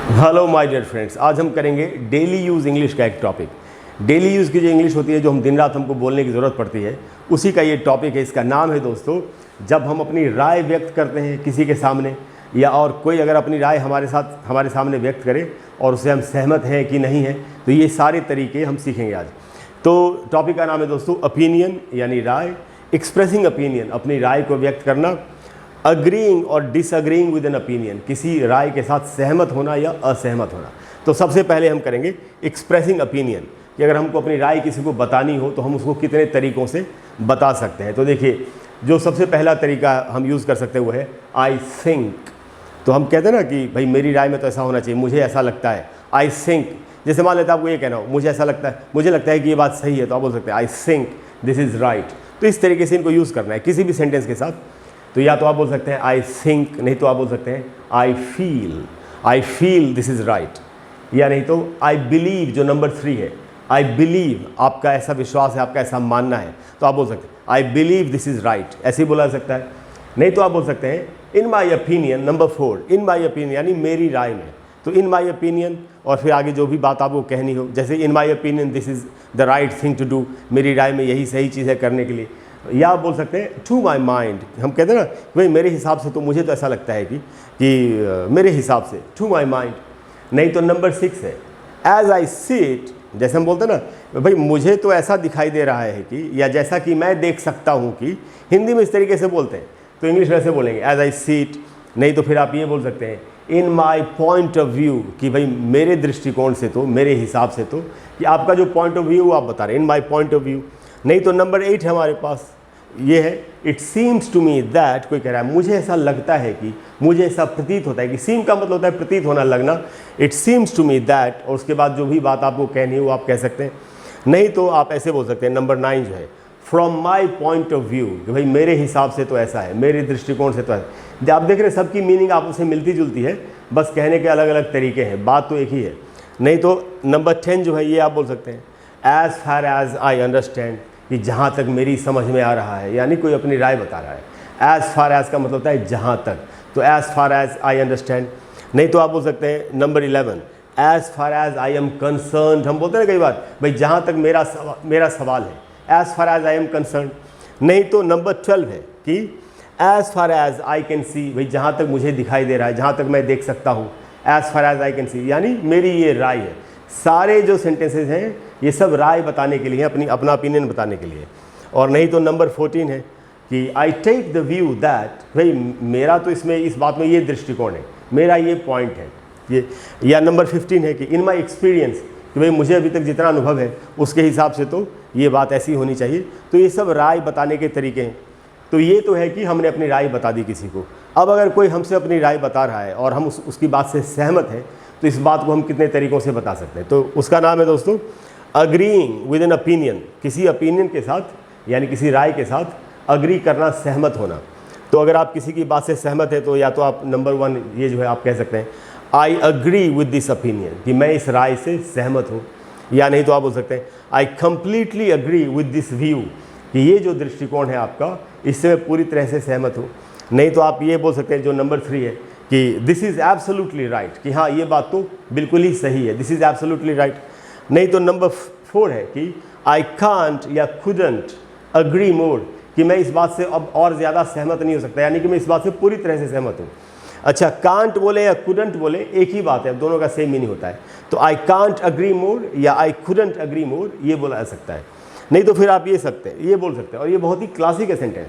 Hello my dear friends, आज हम करेंगे डेली यूज़ इंग्लिश का एक टॉपिक। डेली यूज़ की जो इंग्लिश होती है, जो हम दिन रात हमको बोलने की ज़रूरत पड़ती है, उसी का ये टॉपिक है। इसका नाम है दोस्तों, जब हम अपनी राय व्यक्त करते हैं किसी के सामने, या और कोई अगर अपनी राय हमारे सामने व्यक्त करे और उससे हम सहमत हैं कि नहीं हैं, तो ये सारे तरीके हम सीखेंगे आज। तो टॉपिक का नाम है दोस्तों ओपिनियन, यानी राय। एक्सप्रेसिंग ओपिनियन, अपनी राय को व्यक्त करना। अग्रीइंग और डिसअग्रीइंग विद एन ओपिनियन, किसी राय के साथ सहमत होना या असहमत होना। तो सबसे पहले हम करेंगे एक्सप्रेसिंग ओपिनियन, कि अगर हमको अपनी राय किसी को बतानी हो तो हम उसको कितने तरीक़ों से बता सकते हैं। तो देखिए, जो सबसे पहला तरीका हम यूज़ कर सकते हैं वो है आई थिंक। तो हम कहते हैं ना कि भाई मेरी राय में तो ऐसा होना चाहिए, मुझे ऐसा लगता है। आई थिंक, जैसे मान लेते हैं आपको ये कहना हो मुझे ऐसा लगता है, मुझे लगता है कि ये बात सही है, तो आप बोल सकते हैं I think this is right. तो इस तरीके से इनको यूज़ करना है किसी भी सेंटेंस के साथ। तो या तो आप बोल सकते हैं आई थिंक, नहीं तो आप बोल सकते हैं I feel this is right, या नहीं तो आई बिलीव, जो नंबर 3 है। आई बिलीव, आपका ऐसा विश्वास है, आपका ऐसा मानना है, तो आप बोल सकते हैं I believe this is right, ऐसे ही बोला जा सकता है। नहीं तो आप बोल सकते हैं in my opinion, number 4, in my opinion, यानी मेरी राय में। तो इन माई ओपिनियन, और फिर आगे जो भी बात आपको कहनी हो, जैसे in my opinion this is the right thing to do, मेरी राय में यही सही चीज़ है करने के लिए। या आप बोल सकते हैं टू माई माइंड, हम कहते हैं ना भाई मेरे हिसाब से, तो मुझे तो ऐसा लगता है कि मेरे हिसाब से, टू माई माइंड। नहीं तो नंबर 6 है एज आई सी इट, जैसे हम बोलते हैं ना भाई मुझे तो ऐसा दिखाई दे रहा है कि, या जैसा कि मैं देख सकता हूँ कि। हिंदी में इस तरीके से बोलते हैं, तो इंग्लिश में ऐसे बोलेंगे एज आई सी इट। नहीं तो फिर आप ये बोल सकते हैं in my point of view, कि भाई मेरे दृष्टिकोण से, तो मेरे हिसाब से, तो कि आपका जो पॉइंट ऑफ व्यू आप बता रहे हैं, in my point of view. नहीं तो नंबर 8 है हमारे पास, ये है it seems to me that, कोई कह रहा है मुझे ऐसा लगता है कि, मुझे ऐसा प्रतीत होता है कि। सीम का मतलब होता है प्रतीत होना, लगना। It seems to me that, और उसके बाद जो भी बात आपको कहनी हो आप कह सकते हैं। नहीं तो आप ऐसे बोल सकते हैं नंबर 9 जो है from my point of view, कि भाई मेरे हिसाब से तो ऐसा है, मेरे दृष्टिकोण से तो ऐसा। आप देख रहे हैं सबकी मीनिंग आपस में मिलती जुलती है, बस कहने के अलग अलग तरीके हैं, बात तो एक ही है। नहीं तो नंबर 10 जो है ये आप बोल सकते हैं as far as I understand, कि जहाँ तक मेरी समझ में आ रहा है, यानी कोई अपनी राय बता रहा है। एज फार एज का मतलब होता है जहाँ तक, तो as far as I understand. नहीं तो आप बोल सकते हैं number 11 as far as I am concerned, हम बोलते हैं ना कई बार भाई जहाँ तक मेरा सवाल है, as far as I am concerned. नहीं तो नंबर 12 है कि as far as I can see, भाई जहाँ तक मुझे दिखाई दे रहा है, जहाँ तक मैं देख सकता हूँ, as far as I can see, यानी मेरी ये राय है। सारे जो सेंटेंसेज हैं ये सब राय बताने के लिए, अपना ओपिनियन बताने के लिए। और नहीं तो नंबर 14 है कि I take the view that, भाई मेरा तो इसमें, इस बात में ये दृष्टिकोण है, मेरा ये पॉइंट है ये। या नंबर 15 है कि इन माई एक्सपीरियंस, कि भाई मुझे अभी तक जितना अनुभव है उसके हिसाब से तो ये बात ऐसी होनी चाहिए। तो ये सब राय बताने के तरीके हैं। तो ये तो है कि हमने अपनी राय बता दी किसी को। अब अगर कोई हमसे अपनी राय बता रहा है और हम उसकी बात से सहमत हैं, तो इस बात को हम कितने तरीक़ों से बता सकते हैं। तो उसका नाम है दोस्तों अग्रीइंग विद एन ओपिनियन, किसी ओपिनियन के साथ, यानी किसी राय के साथ अग्री करना, सहमत होना। तो अगर आप किसी की बात से सहमत है, तो या तो आप नंबर 1 ये जो है आप कह सकते हैं I agree with this opinion, कि मैं इस राय से सहमत हूँ। या नहीं तो आप बोल सकते हैं I completely agree with this view, कि ये जो दृष्टिकोण है आपका, इससे मैं पूरी तरह से सहमत हूँ। नहीं तो आप ये बोल सकते हैं जो नंबर 3 है कि दिस इज़ एब्सोल्युटली राइट, कि हाँ ये बात तो बिल्कुल ही सही है, दिस इज़ एब्सोल्युटली राइट। नहीं तो नंबर 4 है कि आई कांट या कुडंट अग्री मोर, कि मैं इस बात से अब और ज़्यादा सहमत नहीं हो सकता, यानी कि मैं इस बात से पूरी तरह से सहमत हूँ। अच्छा, कांट बोले या कुडंट बोले एक ही बात है, दोनों का सेम मीनिंग होता है। तो आई कांट अग्री मोर या आई कुडंट अग्री मोर, ये बोला जा सकता है। नहीं तो फिर आप ये बोल सकते हैं, और ये बहुत ही क्लासिक है सेंटेंस।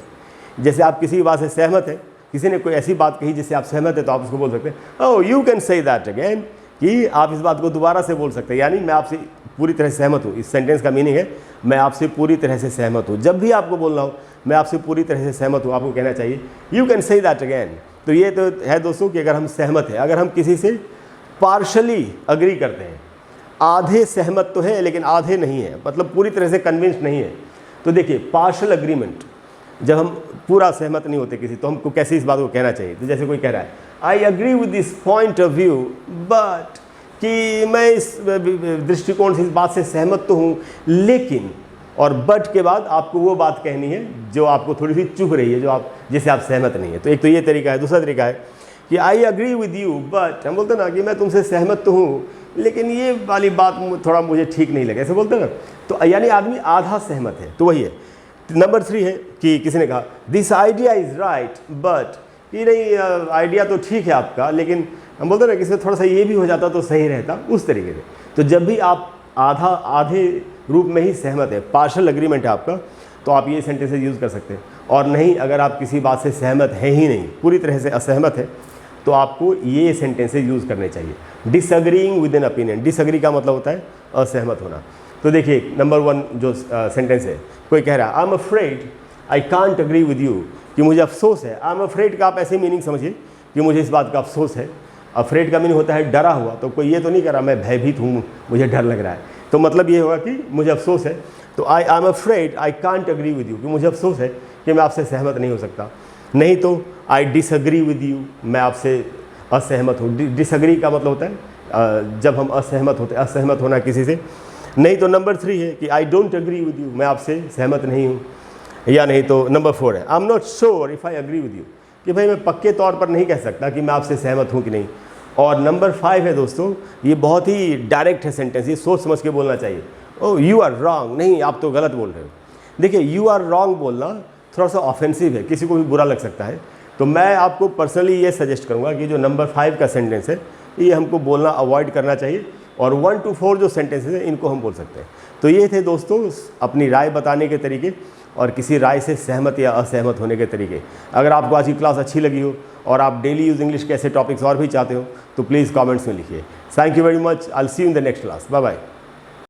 जैसे आप किसी बात से सहमत हैं, किसी ने कोई ऐसी बात कही जिससे आप सहमत हैं, तो आप उसको बोल सकते हैं oh you can say that again, कि आप इस बात को दोबारा से बोल सकते हैं, यानी मैं आपसे पूरी तरह से सहमत हूँ। इस सेंटेंस का मीनिंग है मैं आपसे पूरी तरह से सहमत हूँ। जब भी आपको बोलना हो मैं आपसे पूरी तरह से सहमत हूँ, आपको कहना चाहिए you can say that again. तो ये तो है दोस्तों कि अगर हम सहमत हैं, अगर हम किसी से पार्शली अग्री करते हैं, आधे सहमत तो है लेकिन आधे नहीं है, मतलब पूरी तरह से कन्विंस्ड नहीं है। तो देखिए पार्शल अग्रीमेंट, जब हम पूरा सहमत नहीं होते किसी, तो हमको कैसे इस बात को कहना चाहिए। तो जैसे कोई कह रहा है I agree with this point of view but, कि मैं इस दृष्टिकोण से, इस बात से सहमत तो हूँ लेकिन, और बट के बाद आपको वो बात कहनी है जो आपको थोड़ी सी चुभ रही है, जिससे आप सहमत नहीं है। तो एक तो ये तरीका है। दूसरा तरीका है कि I agree with you but, हम बोलते ना कि मैं तुमसे सहमत तो हूँ लेकिन ये वाली बात थोड़ा मुझे ठीक नहीं लगे, ऐसे बोलते ना। तो यानी आदमी आधा सहमत है, तो वही है। नंबर 3 है कि किसी ने कहा this idea is right but, कि नहीं आइडिया तो ठीक है आपका, लेकिन हम बोलते ना कि इसमें थोड़ा सा ये भी हो जाता तो सही रहता, उस तरीके से। तो जब भी आप आधे रूप में ही सहमत है, पार्शल एग्रीमेंट है आपका, तो आप ये सेंटेंसेज यूज़ कर सकते हैं। और नहीं, अगर आप किसी बात से सहमत हैं ही नहीं, पूरी तरह से असहमत है, तो आपको ये सेंटेंसेज यूज़ करने चाहिए। Disagreeing with an opinion, disagree का मतलब होता है असहमत होना। तो देखिए नंबर 1 जो सेंटेंस है, कोई कह रहा है I am afraid I can't agree with you, कि मुझे अफसोस है। आई एम अफ्रेड का आप ऐसे मीनिंग समझिए कि मुझे इस बात का अफसोस है। अफ्रेड का मीनिंग होता है डरा हुआ, तो कोई ये तो नहीं कह रहा मैं भयभीत हूँ, मुझे डर लग रहा है, तो मतलब ये होगा कि मुझे अफसोस है। तो I am afraid I can't agree with you, कि मुझे अफसोस है कि मैं आपसे सहमत नहीं हो सकता। नहीं तो आई डिसएग्री विद यू, मैं आपसे असहमत हूँ। डिसएग्री का मतलब होता है जब हम असहमत होते, असहमत होना किसी से। नहीं तो नंबर 3 है कि I don't agree with you, मैं आपसे सहमत नहीं हूँ। या नहीं तो नंबर 4 है I am not sure if I agree with you, कि भाई मैं पक्के तौर पर नहीं कह सकता कि मैं आपसे सहमत हूँ कि नहीं। और नंबर 5 है दोस्तों, ये बहुत ही डायरेक्ट है सेंटेंस, ये सोच समझ के बोलना चाहिए। ओह यू आर रॉन्ग, नहीं आप तो गलत बोल रहे हो। देखिए यू आर रॉन्ग बोलना थोड़ा सा ऑफेंसिव है, किसी को भी बुरा लग सकता है। तो मैं आपको पर्सनली ये सजेस्ट करूँगा कि जो नंबर 5 का सेंटेंस है ये हमको बोलना अवॉइड करना चाहिए, और 1 to 4 जो सेंटेंसेस हैं इनको हम बोल सकते हैं। तो ये थे दोस्तों अपनी राय बताने के तरीके और किसी राय से सहमत या असहमत होने के तरीके। अगर आपको आज की क्लास अच्छी लगी हो और आप डेली यूज इंग्लिश के ऐसे टॉपिक्स और भी चाहते हो तो प्लीज़ कमेंट्स में लिखिए। Thank you very much, I will see you in the next class, bye bye.